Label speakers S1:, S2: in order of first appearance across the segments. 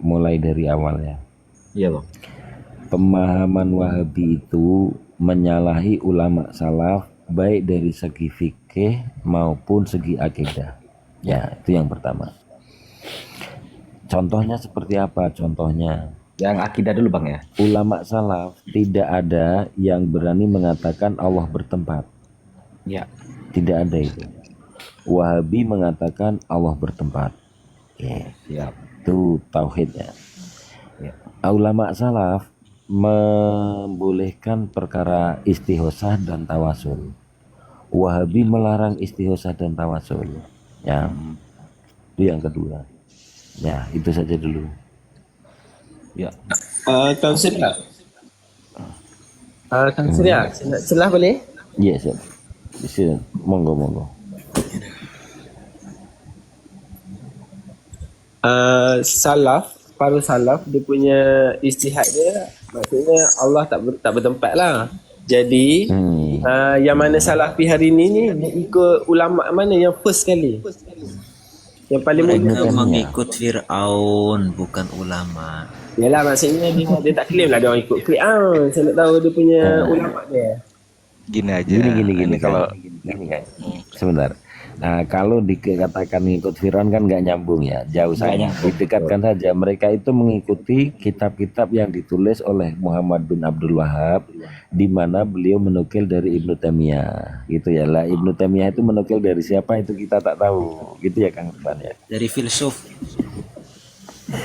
S1: mulai dari awal ya.
S2: Iya bang.
S1: Pemahaman Wahabi itu menyalahi ulama salaf baik dari segi fikih maupun segi akidah. Ya, itu yang pertama. Contohnya seperti apa? Contohnya,
S2: Yang akidah dulu bang ya.
S1: ulama salaf tidak ada yang berani mengatakan Allah bertempat.
S2: Ya.
S1: Tidak ada itu. Wahabi mengatakan Allah bertempat. Ya,
S2: Siap.
S1: itu tauhidnya.
S2: Ya.
S1: Ulama salaf membolehkan perkara istihosah dan tawasul. Wahabi melarang istihosah dan tawasul. Ya, itu yang kedua. Ya, itu saja dulu.
S2: Ya.
S3: Tuan Surya. Tuan Surya, celah boleh?
S1: Yes, sir. Monggo.
S3: Salaf, para salaf dia punya istihad dia maksudnya Allah tak bertempat lah. Jadi yang mana salafi hari ni dia ikut ulama mana yang first sekali, yang paling
S4: Mereka
S3: mula.
S4: mengikut Fir'aun, bukan ulama.
S3: Yalah, maksudnya dia tak claim lah dia orang ikut Quran. Saya nak tahu dia punya ulama dia.
S5: Gini aja.
S1: Gini
S5: Ini kalau
S1: kan. Sebentar. Nah, kalau dikatakan mengikut Fir'aun kan nggak nyambung ya, jauh saja. Didekatkan saja. Mereka itu mengikuti kitab-kitab yang ditulis oleh Muhammad bin Abdul Wahab, di mana beliau menukil dari Ibnu Taimiyah, gitu ya. Lah Ibnu Taimiyah itu menukil dari siapa itu kita tak tahu, gitu ya Kang Irfan ya.
S4: Dari filsuf.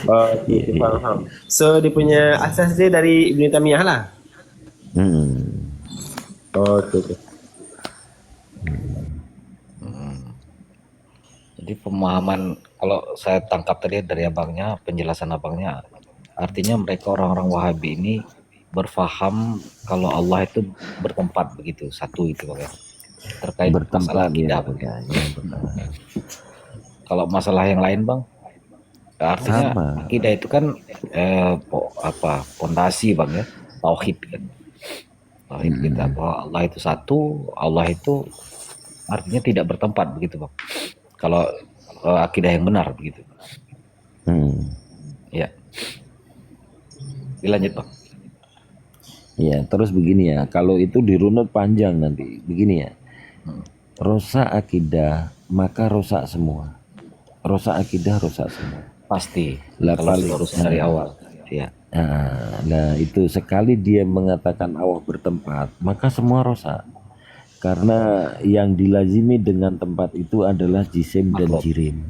S3: Oh, faham. So dia punya asas dia dari Ibnu Taimiyah lah. Oh, okay.
S2: Jadi pemahaman kalau saya tangkap tadi dari abangnya, penjelasan abangnya, artinya mereka orang-orang Wahabi ini berfaham kalau Allah itu bertempat begitu, satu itu bang ya. Terkait masalah akidah begitu. Kalau masalah yang lain bang, artinya akidah itu kan pondasi bang ya, tauhid kan. Tauhid kita bahwa Allah itu satu, Allah itu artinya tidak bertempat begitu bang. Kalau akidah yang benar begitu. Ya. Dilanjut bang.
S1: Ya, terus begini ya, kalau itu dirunut panjang nanti, begini ya. Rosak akidah, maka rosak semua. Rosak akidah, rosak semua.
S2: Pasti.
S1: Lah,
S2: kalau lurus dari awal. Ya.
S1: Nah, itu sekali dia mengatakan Allah bertempat, maka semua rosak. Karena yang dilazimi dengan tempat itu adalah jisim dan jirim.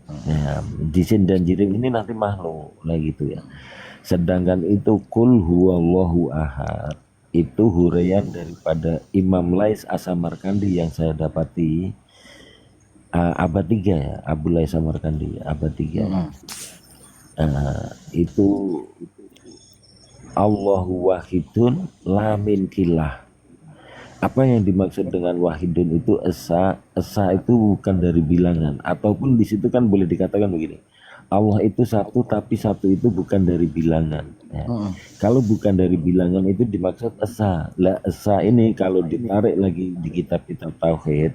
S1: Nah, jisim dan jirim ini nanti makhluk lah gitu ya. Sedangkan itu kul huwallahu ahad, itu huraian daripada Imam Lais As-Samarkandi yang saya dapati abad 3 ya, Abu Lais Samarkandi abad 3. Itu Allahu wahidun la min kilah. Apa yang dimaksud dengan wahidun itu esa itu bukan dari bilangan, ataupun di situ kan boleh dikatakan begini, Allah itu satu tapi satu itu bukan dari bilangan ya. Kalau bukan dari bilangan itu dimaksud esa. Lah esa ini kalau ditarik lagi di kitab-kitab tauhid,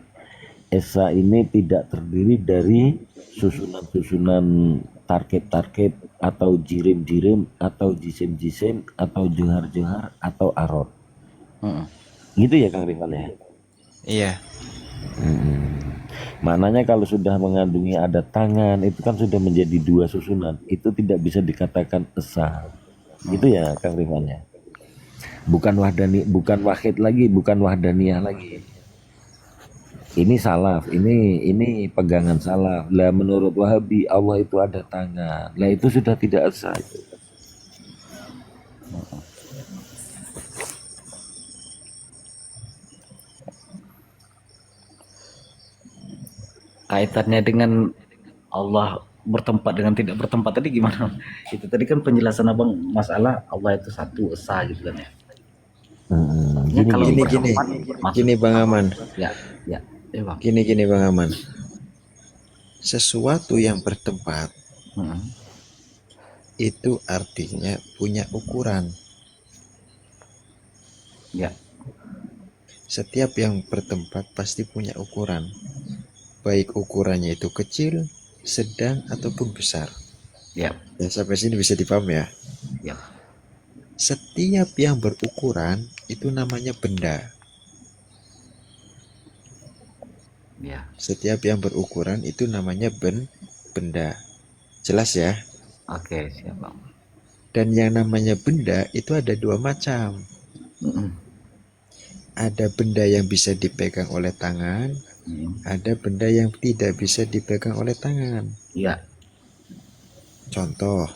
S1: esa ini tidak terdiri dari susunan-susunan tarkib atau jirim-jirim atau jisim-jisim atau johar-johar atau arod. Gitu ya Kang Rifan ya?
S5: iya.
S1: Maknanya kalau sudah mengandungi ada tangan, itu kan sudah menjadi dua susunan. Itu tidak bisa dikatakan esa. Gitu ya Kang Rifan ya? Bukan wahid lagi, bukan wahdaniyah lagi. Ini salaf, ini pegangan salaf. Lah menurut Wahabi Allah itu ada tangan. Lah itu sudah tidak esa itu.
S2: Kaitannya dengan Allah bertempat dengan tidak bertempat tadi gimana? Itu tadi kan penjelasan abang masalah Allah itu satu esa gitu kan ya.
S6: Gini Bang Aman.
S2: Ya bang.
S6: Gini Bang Aman. Sesuatu yang bertempat itu artinya punya ukuran.
S2: Ya.
S6: Setiap yang bertempat pasti punya ukuran. Baik ukurannya itu kecil, sedang ataupun besar.
S2: Ya,
S6: Ya, sampai sini bisa dipaham ya.
S2: ya,
S6: Setiap yang berukuran itu namanya benda.
S2: ya.
S6: Setiap yang berukuran itu namanya benda. Jelas ya?
S2: Oke, siap bang.
S6: Dan yang namanya benda itu ada dua macam.
S2: Mm-mm.
S6: Ada benda yang bisa dipegang oleh tangan, ada benda yang tidak bisa dipegang oleh tangan.
S2: Iya,
S6: Contoh,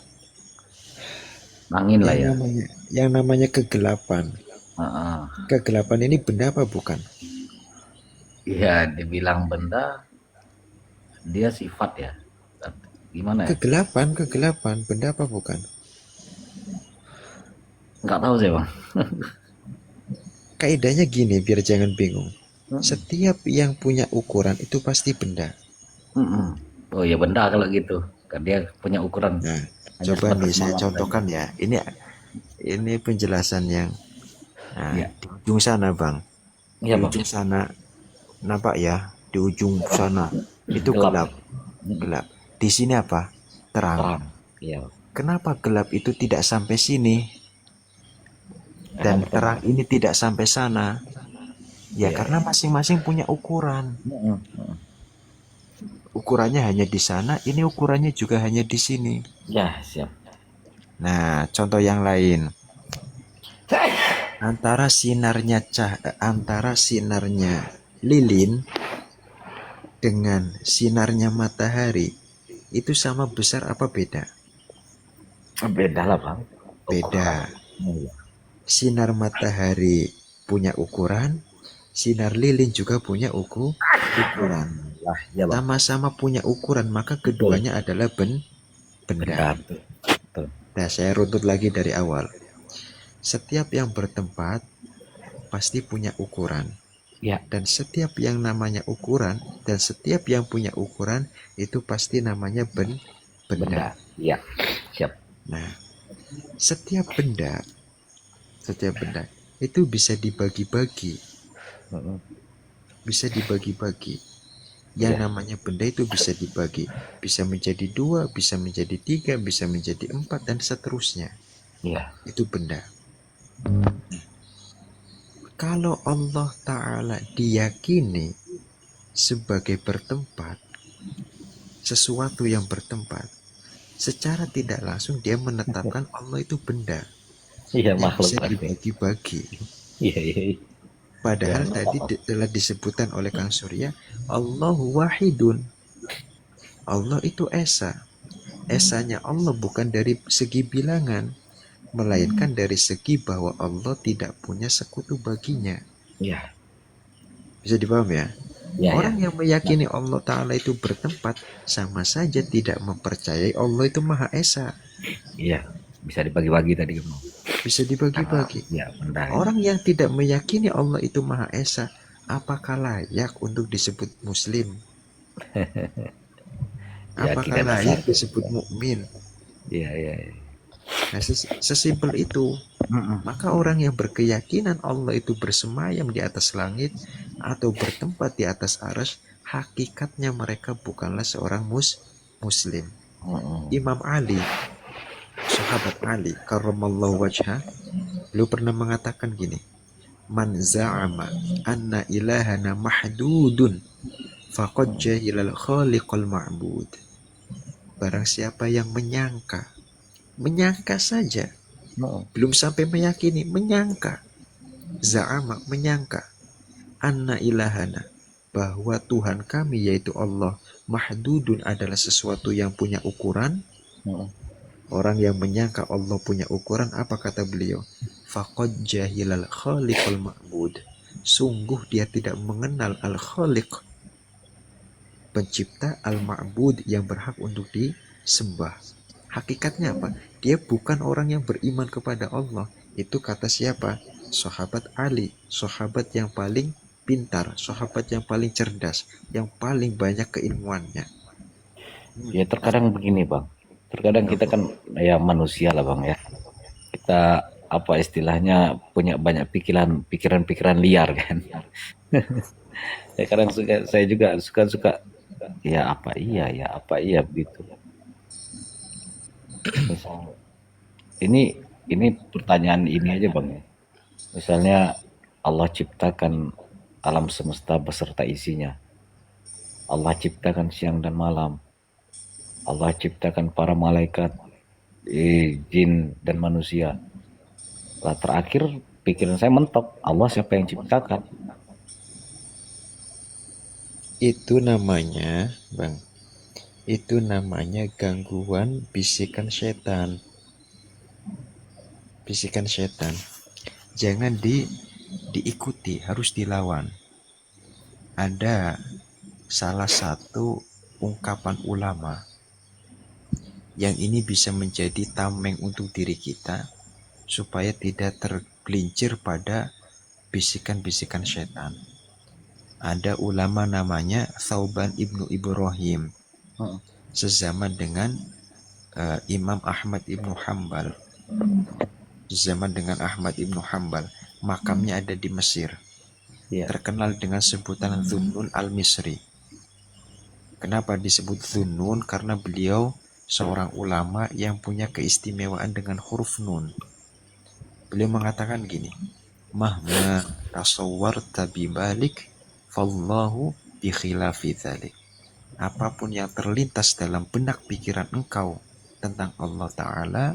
S2: angin lah
S6: yang
S2: ya.
S6: namanya kegelapan.
S2: Heeh.
S6: Kegelapan ini benda apa bukan?
S2: Iya, dibilang benda, dia sifat ya. Gimana ya?
S6: Kegelapan, benda apa bukan?
S2: Nggak tahu sih bang.
S6: Kaidahnya gini, biar jangan bingung.
S2: Mm-mm.
S6: Setiap yang punya ukuran itu pasti benda.
S2: Mm-mm. Oh ya benda kalau gitu. Kan dia punya ukuran.
S6: Nah,
S2: Hanya
S6: coba nih
S2: sebatas
S6: saya
S2: malam
S6: contohkan ya. Ini penjelasan yang
S2: saja. Iya,
S6: di ujung sana, Bang.
S2: iya
S6: Di
S2: bang.
S6: ujung sana nampak ya, di ujung sana itu
S2: Gelap.
S6: gelap, gelap. Di sini apa? Terang.
S2: Terang. Iya.
S6: Kenapa gelap itu tidak sampai sini dan terang ini tidak sampai sana? Ya
S2: Iya.
S6: karena masing-masing punya ukuran.
S2: Mm-mm. Mm-mm.
S6: Ukurannya hanya di sana, ini ukurannya juga hanya di sini.
S2: Ya, siap.
S6: Nah, contoh yang lain. Antara sinarnya lilin dengan sinarnya matahari itu sama besar apa beda?
S2: Beda lah bang.
S6: Beda.
S2: Iya.
S6: Sinar matahari punya ukuran, sinar lilin juga punya ukuran.
S2: Lah, ya bang.
S6: Sama-sama punya ukuran, maka keduanya adalah benda.
S2: Benda. Betul.
S6: Nah, saya runtut lagi dari awal. Setiap yang bertempat pasti punya ukuran.
S2: Ya.
S6: Dan setiap yang namanya ukuran dan setiap yang punya ukuran itu pasti namanya benda.
S2: Benda. Ya. Siap.
S6: Nah, setiap benda itu bisa dibagi-bagi,
S2: Mm-mm.
S6: bisa dibagi-bagi. Yang
S2: Ya.
S6: namanya benda itu bisa dibagi, bisa menjadi 2, bisa menjadi 3, bisa menjadi 4 dan seterusnya.
S2: Iya.
S6: Itu benda. Kalau Allah Ta'ala diyakini sebagai bertempat, sesuatu yang bertempat, secara tidak langsung dia menetapkan Allah itu benda
S2: Iya
S6: yang
S2: makhluk
S6: bisa
S2: pasti.
S6: dibagi-bagi.
S2: Iya, iya.
S6: Padahal
S2: Ya.
S6: tadi telah disebutkan oleh Kang Surya, Allahu wahidun. Allah itu esa. Esanya Allah bukan dari segi bilangan, melainkan dari segi bahwa Allah tidak punya sekutu baginya.
S2: Iya.
S6: Bisa dipaham ya?
S2: Ya,
S6: Orang
S2: ya.
S6: yang meyakini Allah Ta'ala itu bertempat sama saja tidak mempercayai Allah itu Maha Esa.
S2: Iya. Bisa dibagi-bagi tadi kamu.
S6: Bisa dibagi-bagi.
S2: Ya, benda.
S6: Orang yang tidak meyakini Allah itu Maha Esa, apakah layak untuk disebut Muslim?
S2: Ya,
S6: Apakah
S2: tidak
S6: layak
S2: besar.
S6: disebut mukmin?
S2: Iya, iya. Iya.
S6: Nah, sesimpel itu.
S2: Mm-mm.
S6: Maka orang yang berkeyakinan Allah itu bersemayam di atas langit atau bertempat di atas arsy, hakikatnya mereka bukanlah seorang muslim.
S2: Mm-mm.
S6: Imam Ali, sahabat Ali karramallahu wajhah, beliau pernah mengatakan gini, man za'ama anna ilahana mahdudun faqad jahilal khaliqal ma'bud. Barang siapa yang menyangka saja, belum sampai meyakini, menyangka, za'ama, menyangka, anna ilahana, bahwa Tuhan kami yaitu Allah, mahdudun, adalah sesuatu yang punya ukuran.
S2: Mm-mm.
S6: Orang yang menyangka Allah punya ukuran, apa kata beliau? Faqad jahilal khaliqal ma'bud. Sungguh dia tidak mengenal al-khaliq, pencipta, al-ma'bud, yang berhak untuk disembah. Hakikatnya apa? Dia bukan orang yang beriman kepada Allah. Itu kata siapa? Sahabat Ali, sahabat yang paling pintar, sahabat yang paling cerdas, yang paling banyak keilmuannya.
S2: Ya terkadang begini bang. Terkadang kita kan ya manusia lah bang ya. Kita apa istilahnya punya banyak pikiran liar kan. Ya kadang saya juga suka ya apa iya begitu. Misal, ini pertanyaan ini aja bang ya. Misalnya Allah ciptakan alam semesta beserta isinya. Allah ciptakan siang dan malam. Allah ciptakan para malaikat, jin dan manusia. Lah terakhir pikiran saya mentok, Allah siapa yang ciptakan?
S6: Itu namanya, Bang, itu namanya gangguan bisikan setan. Bisikan setan. Jangan diikuti, harus dilawan. Ada salah satu ungkapan ulama yang ini bisa menjadi tameng untuk diri kita supaya tidak tergelincir pada bisikan-bisikan setan. Ada ulama namanya Thauban ibnu Ibrahim, sezaman dengan Imam Ahmad ibnu Hambal. Sezaman dengan Ahmad ibnu Hambal. Makamnya ada di Mesir. Terkenal dengan sebutan Dhunnun al-Misri. Kenapa disebut Dhunnun? Karena beliau seorang ulama yang punya keistimewaan dengan huruf nun. Beliau mengatakan gini, mahma tasawwarta bibalik fallahu bi khilafi dzalik. Apapun yang terlintas dalam benak pikiran engkau tentang Allah Ta'ala,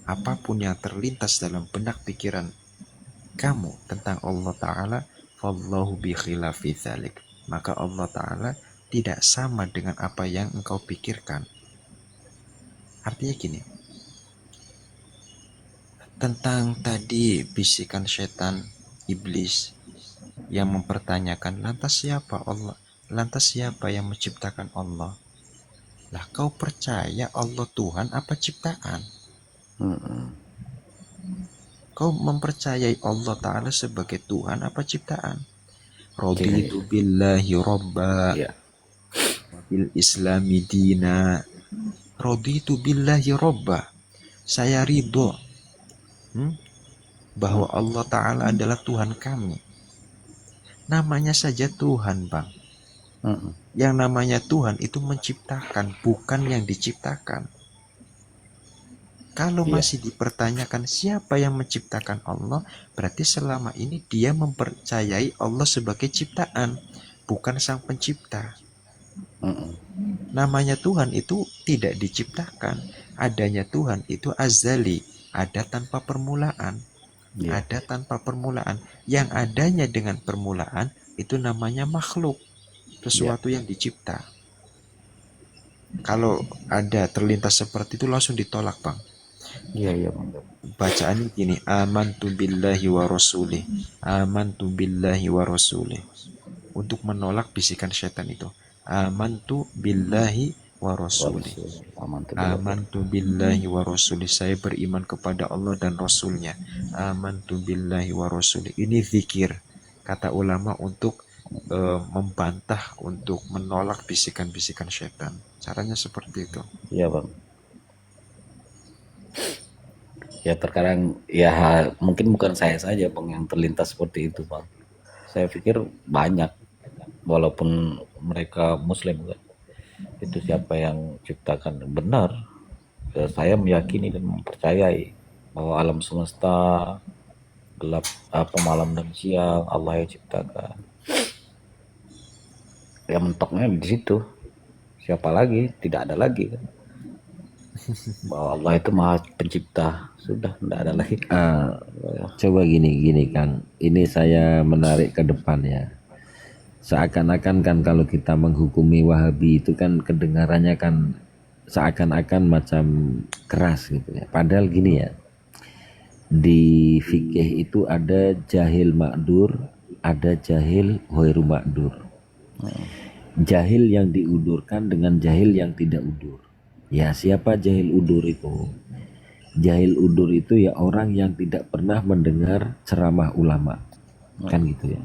S6: apapun yang terlintas dalam benak pikiran kamu tentang Allah Ta'ala, fallahu bi khilafi dzalik. Maka Allah Ta'ala tidak sama dengan apa yang engkau pikirkan. Artinya gini, tentang tadi bisikan setan iblis yang mempertanyakan lantas siapa Allah, lantas siapa yang menciptakan Allah. Lah kau percaya Allah Tuhan apa ciptaan? Kau mempercayai Allah Ta'ala sebagai Tuhan apa ciptaan? Raditu billahi robba, bil islami dina. Raditu billahi robba, saya ridho bahwa Allah Ta'ala adalah Tuhan kami. Namanya saja Tuhan, Bang. Yang namanya Tuhan itu menciptakan, bukan yang diciptakan. Kalau masih dipertanyakan siapa yang menciptakan Allah, berarti selama ini dia mempercayai Allah sebagai ciptaan, bukan sang pencipta. Namanya Tuhan itu tidak diciptakan. Adanya Tuhan itu azali, ada tanpa permulaan. Ada tanpa permulaan. Yang adanya dengan permulaan itu namanya makhluk, sesuatu yang dicipta. Kalau ada terlintas seperti itu langsung ditolak, Bang. Bacaannya gini, amantu billahi wa rasulih, amantu billahi wa rasulih. Untuk menolak bisikan setan itu, amantu billahi wa rasulih, amantu billahi wa rasulih, saya beriman kepada Allah dan Rasulnya. Amantu billahi wa rasulih. Ini zikir, kata ulama, untuk membantah, untuk menolak bisikan-bisikan setan. Caranya seperti itu.
S2: Iya bang. Ya terkadang ya mungkin bukan saya saja bang yang terlintas seperti itu bang. Saya pikir banyak, walaupun mereka Muslim kan. Itu siapa yang ciptakan? Benar. Ya, saya meyakini dan mempercayai bahwa alam semesta gelap, malam dan siang Allah yang ciptakan. Ya mentoknya di situ. Siapa lagi? Tidak ada lagi kan. Bahwa Allah itu maha pencipta, sudah tidak ada lagi.
S1: Coba gini kan, ini saya menarik ke depan ya. Seakan-akan kan kalau kita menghukumi Wahabi itu kan kedengarannya kan seakan-akan macam keras gitu ya. Padahal gini ya, di fikih itu ada jahil makdur, ada jahil ghairu makdur. Jahil yang diudurkan dengan jahil yang tidak udur. Ya, siapa jahil udur itu? Jahil udur itu ya orang yang tidak pernah mendengar ceramah ulama. Kan gitu ya.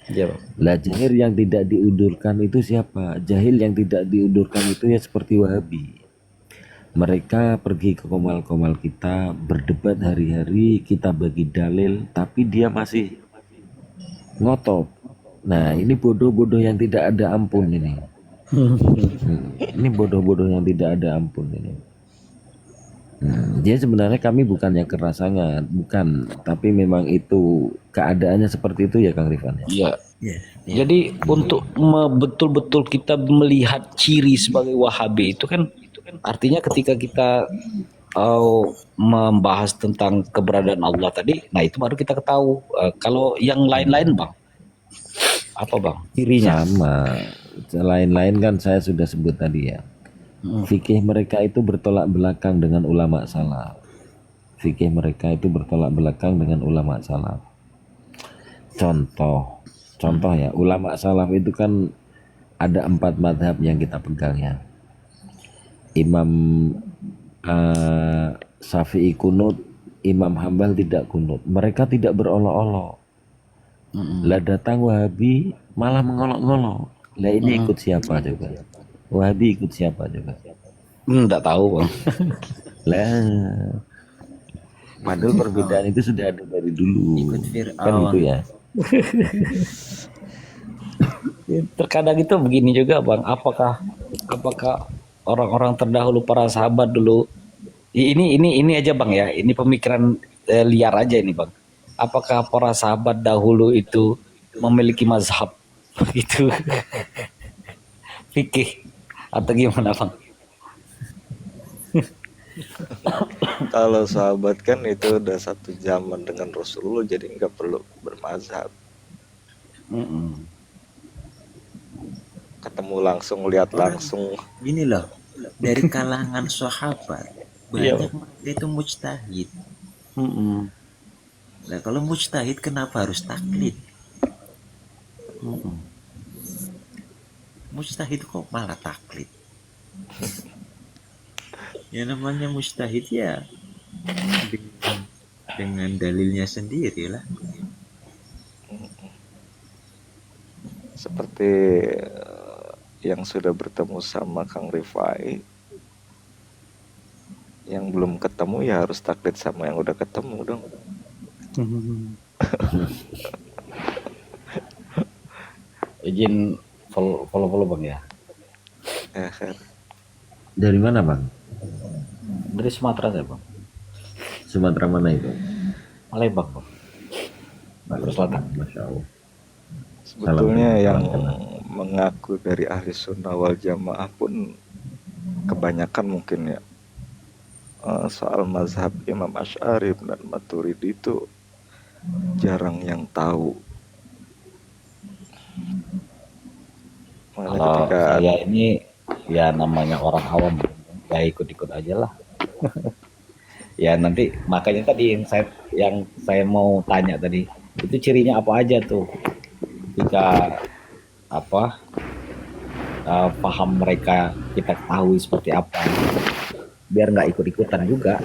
S2: Ya,
S1: Lah jahil yang tidak diudurkan itu siapa? Jahil yang tidak diudurkan itu ya seperti Wahabi. Mereka pergi ke komal-komal kita, berdebat hari-hari, kita bagi dalil, tapi dia masih ngotot. Nah, ini bodoh-bodoh yang tidak ada ampun ini. Ini bodoh-bodoh yang tidak ada ampun ini. Dia sebenarnya kami bukannya keras sangat, bukan, tapi memang itu keadaannya seperti itu ya Kang Rifan ya.
S2: Iya.
S6: Ya,
S2: Jadi untuk betul-betul kita melihat ciri sebagai Wahabi itu kan artinya ketika kita membahas tentang keberadaan Allah tadi, nah itu baru kita ketahui. Kalau yang lain-lain bang, apa bang cirinya?
S1: Sama, lain-lain kan saya sudah sebut tadi ya. Fikih mereka itu bertolak belakang dengan ulama salaf. Fikih mereka itu bertolak belakang dengan ulama salaf. Contoh ya, ulama salaf itu kan ada 4 madhab yang kita pegang ya. Imam Syafi'i kunut, Imam Hambal tidak kunut. Mereka tidak berolok-olok. Lah datang Wahabi malah mengolok-ngolok. Lah ini ikut siapa coba? Wahabi ikut siapa coba?
S2: Enggak tahu bang.
S1: Lah, padahal perbedaan itu sudah ada dari dulu.
S4: Ikut
S1: Kan
S4: Fir'aun.
S1: gitu ya.
S2: Terkadang itu begini juga bang. Apakah orang-orang terdahulu para sahabat dulu ini aja bang ya. Ini pemikiran liar aja ini bang. Apakah para sahabat dahulu itu memiliki mazhab begitu fikih atau gimana bang?
S5: Kalau sahabat kan itu udah satu zaman dengan Rasulullah, jadi nggak perlu bermazhab. Ketemu langsung, lihat langsung.
S4: Gini loh, dari kalangan sahabat banyak mereka itu mujtahid. Nah kalau mujtahid kenapa harus taklid? Mujtahid kok malah taklid? Ya namanya mujtahid ya dengan dalilnya sendiri lah.
S5: Seperti yang sudah bertemu sama Kang Rifai, yang belum ketemu ya harus taklid sama yang udah ketemu dong.
S2: Izin follow bang ya.
S5: Kan?
S1: Dari mana bang?
S2: Dari Sumatera saya bang.
S1: Sumatera mana itu?
S2: Palembang bang. Terus Selatan.
S1: Masya Allah.
S5: Sebetulnya
S1: Salam
S5: yang
S1: kenal.
S5: mengaku dari ahli sunnah wal jamaah pun kebanyakan mungkin ya soal mazhab Imam Asy'ari dan Maturidi itu jarang yang tahu. Makanya
S2: Kalau
S5: ketika
S2: saya ini ya namanya orang awam ya ikut-ikut aja lah. Ya nanti makanya tadi yang saya mau tanya tadi itu cirinya apa aja tuh jika paham mereka kita ketahui seperti apa biar nggak ikut-ikutan juga.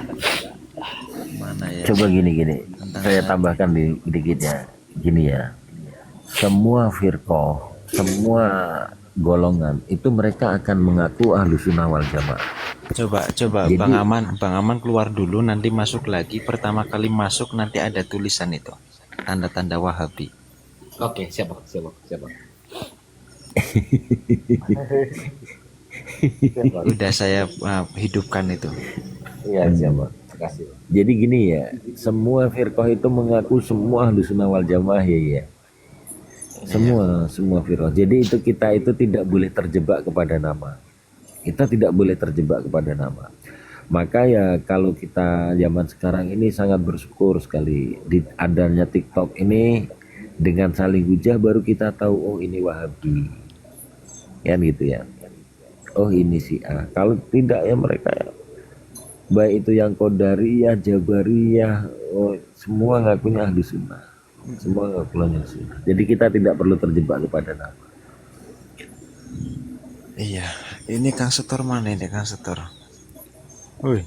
S4: Mana ya?
S1: Coba gini,
S4: Tentang
S1: saya
S4: saya.
S1: tambahkan dikit ya. Gini ya, semua firqah, semua golongan itu mereka akan mengaku ahlu sunnah wal jamaah.
S6: Coba
S1: Jadi-
S6: Bang Aman keluar dulu, nanti masuk lagi. Pertama kali masuk nanti ada tulisan itu, tanda-tanda Wahabi.
S2: Oke, siapa?
S6: Udah saya hidupkan itu.
S2: Iya, siapa? Terima kasih.
S1: Jadi gini ya, semua firqah itu mengaku semua ahlu sunnah wal jamaah ya. Semua firqah. Jadi itu kita itu tidak boleh terjebak kepada nama. Kita tidak boleh terjebak kepada nama. Maka ya kalau kita zaman sekarang ini sangat bersyukur sekali di adanya TikTok ini, dengan saling hujah baru kita tahu oh ini Wahabi. Kan gitu ya. Oh ini Syiah. Kalau tidak ya mereka ya, baik itu yang Qadariyah, Jabariyah, oh, semua ngakunya ahli sunnah. Semua ngakunya ahli sunnah. Jadi kita tidak perlu terjebak kepada nama.
S6: Iya, ini Kang Setor mana ini Kang Setor? Woi.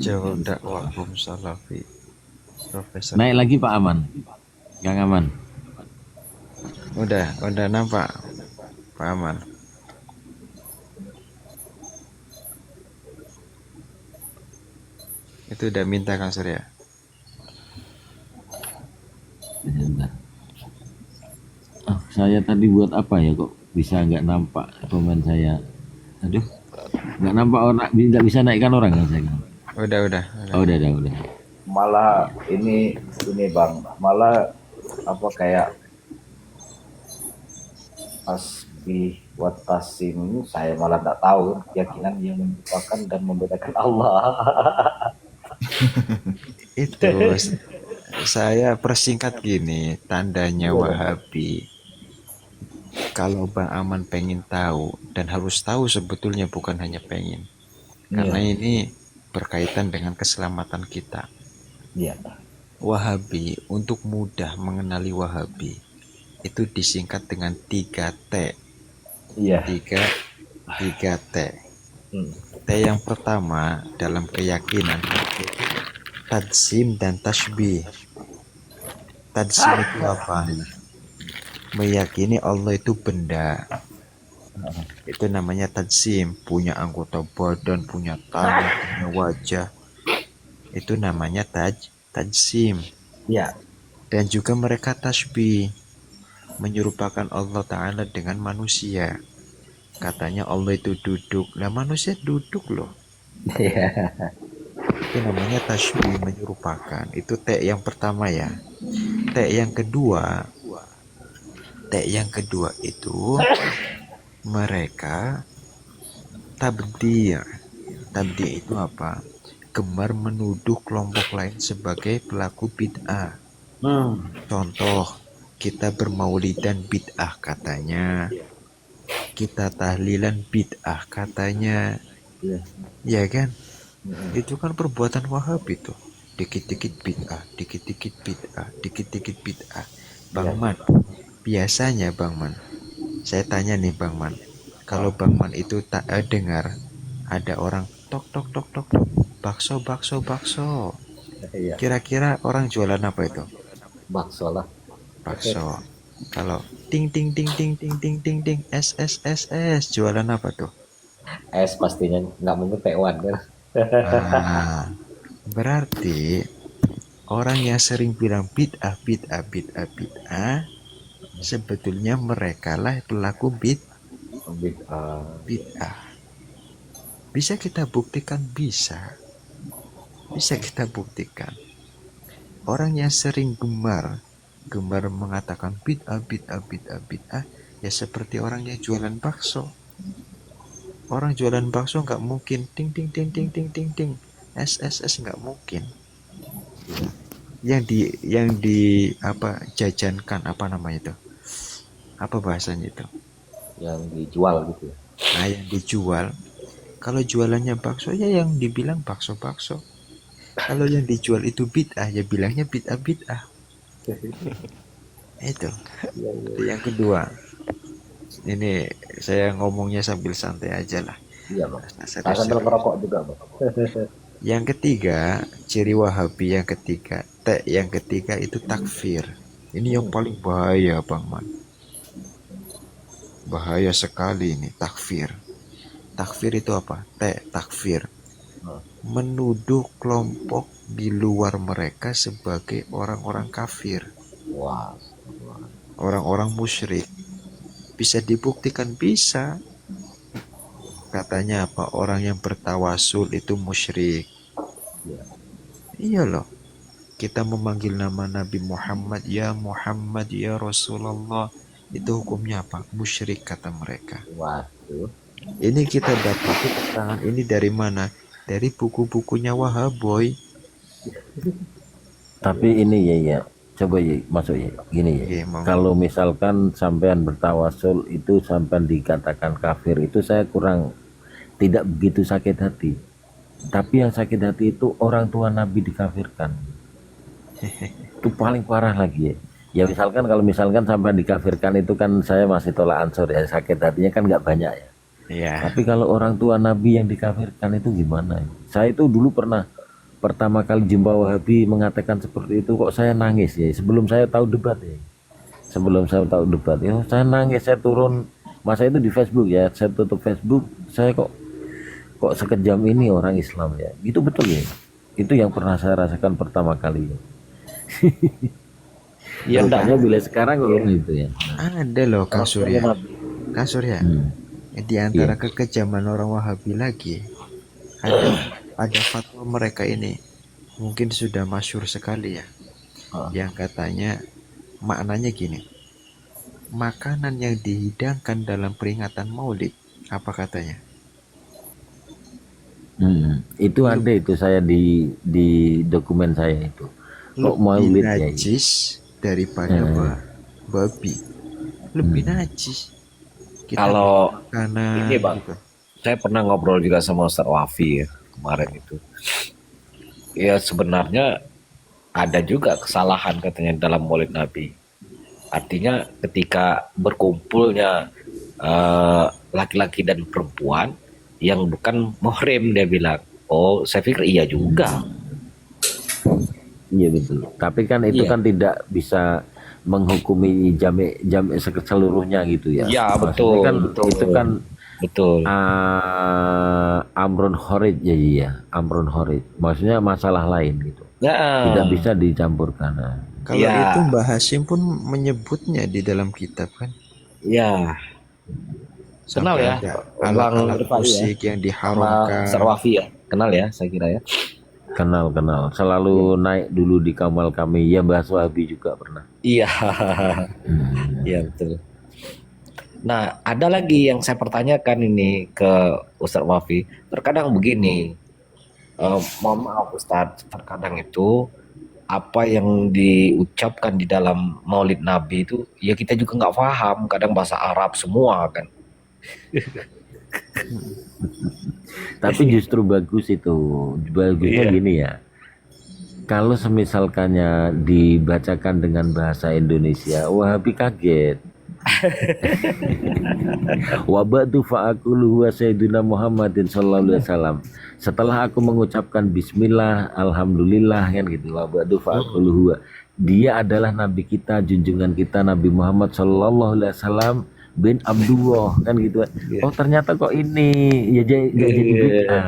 S6: Jawab dakwah Salafi. Profesor.
S1: Naik lagi Pak Aman. Kang Aman.
S6: Udah nampak Pak Aman. Itu udah minta Kang Surya.
S1: Sebentar. Saya tadi buat apa ya kok bisa nggak nampak komen saya? Aduh, nggak nampak orang, nggak bisa naikkan orang kan saya.
S6: Udah.
S1: Oh, udah.
S2: Malah ini Bang, malah apa kayak tasbih wa tasim saya malah tidak tahu keyakinan yang merupakan dan membedakan Allah.
S6: Itu saya persingkat gini, tandanya Wahabi. Kalau Bang Aman pengen tahu dan harus tahu sebetulnya bukan hanya pengen. Karena ini berkaitan dengan keselamatan kita.
S2: Iya.
S6: Wahabi, untuk mudah mengenali Wahabi, itu disingkat dengan 3T.
S2: Iya.
S6: 3T. T yang pertama dalam keyakinan, tadzim dan tasbih. Tadzim itu apa? Meyakini Allah itu benda. Itu namanya tadzim, punya anggota badan, punya tangan, punya wajah. Itu namanya tadzim.
S2: Iya.
S6: Dan juga mereka tasbih, menyerupakan Allah Ta'ala dengan manusia. Katanya Allah itu duduk. Lah manusia duduk loh.
S2: Iya.
S6: Itu namanya tasbih, menyerupakan. Itu T yang pertama ya. T yang kedua itu mereka tabdi'. Tabdi' itu apa? Gemar menuduh kelompok lain sebagai pelaku bid'ah. Contoh, kita bermaulidan bid'ah katanya, kita tahlilan bid'ah katanya, ya kan? Itu kan perbuatan Wahabi tuh. Dikit-dikit bid'ah, dikit-dikit bid'ah, dikit-dikit bid'ah. Bang Man, biasanya Bang Man, saya tanya nih Bang Man, kalau Bang Man itu tak dengar ada orang tok tok tok tok, bakso.
S2: Iya.
S6: Kira-kira orang jualan apa itu?
S2: Bakso lah.
S6: Bakso. Kalau ting ting ting ting ting ting ting ting S jualan apa tuh?
S2: Es pastinya nggak mungkin P1 kan.
S6: Nah, berarti orang yang sering bilang bid'ah sebetulnya mereka lah pelaku bid'ah. Bisa kita buktikan? Bisa kita buktikan. Orang yang sering gemar mengatakan bid'ah ya seperti orang yang jualan bakso. Orang jualan bakso nggak mungkin ting ting ting ting ting ting ting S nggak mungkin. Yang di apa jajankan, apa namanya itu? Apa bahasanya itu?
S2: Yang dijual gitu ya.
S6: Nah, yang dijual, kalau jualannya bakso ya yang dibilang bakso. Kalau yang dijual itu bid'ah ya bilangnya bid'ah. Itu yang kedua. Ini saya ngomongnya sambil santai aja lah.
S2: Iya Bang.
S6: Serius.
S2: Sambil merokok juga Bang.
S6: Yang ketiga, ciri Wahabi yang ketiga, T yang ketiga itu takfir. Ini yang paling bahaya Bang Man. Bahaya sekali ini takfir. Takfir itu apa? T, takfir. Menuduh kelompok di luar mereka sebagai orang-orang kafir.
S2: Wah.
S6: Orang-orang musyrik. Bisa dibuktikan? Bisa. Katanya apa? Orang yang bertawasul itu musyrik. Iya loh. Kita memanggil nama Nabi Muhammad ya Rasulullah. Itu hukumnya apa? Musyrik kata mereka.
S2: Waduh.
S6: Ini kita dapat keterangan ini dari mana? Dari buku-bukunya Wahaboy.
S1: Tapi ini ya, coba ya masuk ya, gini ya.
S6: Oke,
S1: Kalau misalkan sampean bertawasul itu sampean dikatakan kafir, itu saya kurang tidak begitu sakit hati. Tapi yang sakit hati itu orang tua Nabi dikafirkan. Itu paling parah lagi ya. Ya misalkan kalau misalkan sampai dikafirkan itu kan saya masih tolak ansur ya, sakit hatinya kan nggak banyak ya.
S6: Iya.
S1: Tapi kalau orang tua Nabi yang dikafirkan itu gimana? Saya itu dulu pernah pertama kali jumpa Wahabi mengatakan seperti itu kok saya nangis ya. Sebelum saya tahu debat ya. Saya nangis, saya turun. Masa itu di Facebook ya, saya tutup Facebook. Saya kok sekejam ini orang Islam ya. Itu betul ya. Itu yang pernah saya rasakan pertama kali.
S2: Ya enggak.
S1: Rupanya bila sekarang kok gitu ya.
S6: Ada loh Kang Surya. Kang Surya, di antara
S1: Iya.
S6: kekejaman orang Wahabi lagi, ada fatwa mereka ini mungkin sudah masyhur sekali ya, yang katanya maknanya gini, makanan yang dihidangkan dalam peringatan Maulid, apa katanya?
S1: Itu ada itu saya di dokumen saya itu. Kok
S6: Lebih
S1: maulid ya?
S6: najis daripada babi, lebih najis. Kita
S2: Kalau
S6: karena
S2: ini Bang,
S6: gitu.
S2: saya pernah ngobrol juga sama Ustadz Wafi ya, kemarin itu. Ya sebenarnya ada juga kesalahan katanya dalam Maulid Nabi. Artinya ketika berkumpulnya laki-laki dan perempuan yang bukan muhrim, dia bilang, oh saya pikir iya juga.
S1: Iya betul. Tapi kan itu
S2: Iya.
S1: kan tidak bisa menghukumi jami seluruhnya gitu ya.
S2: Ya
S1: Maksudnya
S2: betul,
S1: kan
S2: betul,
S1: itu kan
S2: betul.
S1: amrun khorid ya, iya. Amrun khorid. Maksudnya masalah lain gitu.
S2: Ya,
S1: Tidak bisa dicampurkan.
S6: Kalau
S2: Ya.
S6: itu Mbah Hashim pun menyebutnya di dalam kitab kan.
S2: ya. Kenal
S6: Sampai
S2: ya,
S6: ada
S2: Bang
S6: alat-alat
S2: Irfan ya,
S6: musik yang
S2: sama
S6: diharamkan.
S2: Ustadz Wafi ya, kenal ya, saya kira ya.
S1: Kenal. Selalu naik dulu di kamal kami. Ya Mbah Wahabi juga pernah.
S2: Iya, iya betul. Nah, ada lagi yang saya pertanyakan ini ke Ustadz Wafi. Terkadang begini, mohon maaf Ustadz, terkadang itu apa yang diucapkan di dalam Maulid Nabi itu, ya kita juga nggak paham. Kadang bahasa Arab semua kan.
S1: Tapi justru bagus itu. Bagusnya
S2: Iya.
S1: gini ya. Kalau semisalkannya dibacakan dengan bahasa Indonesia, Wahabi kaget. Wabadu fa'akulu wa sayyidina Muhammadin sallallahu alaihi wasallam. Setelah aku mengucapkan bismillah, alhamdulillah kan gitu. Wabadu fa'akulu huwa. Dia adalah nabi kita, junjungan kita Nabi Muhammad sallallahu alaihi wasallam bin Abdullah kan gitu. Oh ternyata kok ini ya jadi bid'ah.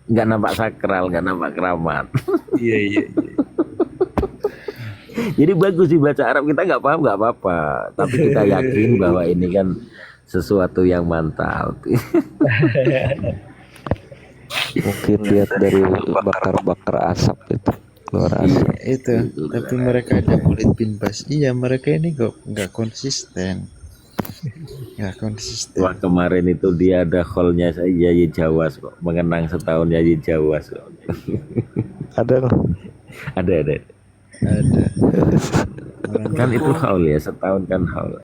S1: Nggak nampak sakral, nggak nampak keramat.
S2: Iya.
S1: Jadi bagus sih baca Arab, kita nggak paham nggak apa-apa, tapi kita yakin bahwa ini kan sesuatu yang mantap.
S5: Mungkin lihat dari bakar-bakar asap itu luar asap.
S6: Itu, tapi mereka ada Maulid bin Bas. Iya, mereka ini nggak konsisten. Nggak konsisten.
S1: Wah kemarin itu dia ada call-nya saya Yayi Jawas kok, mengenang setahun Yayi Jawas kok.
S5: Ada loh.
S1: Ada.
S6: Ada.
S1: Kan itu haul ya, setahun kan haul.